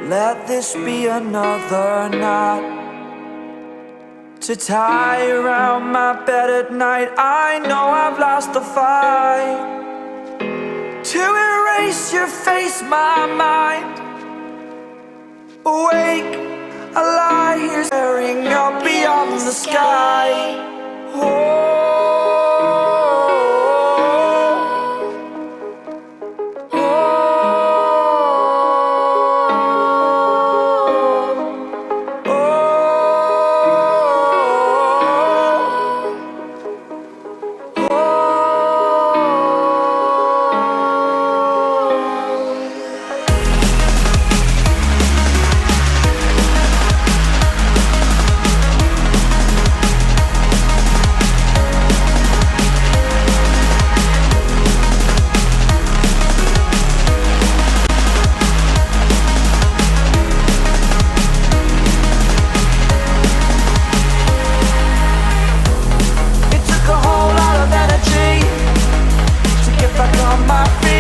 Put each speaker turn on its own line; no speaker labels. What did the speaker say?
Let this be another knot to tie around my bed at night. I know I've lost the fight to erase your face, my mind. Awake, I lie here staring up beyond the sky. Oh, back on my feet.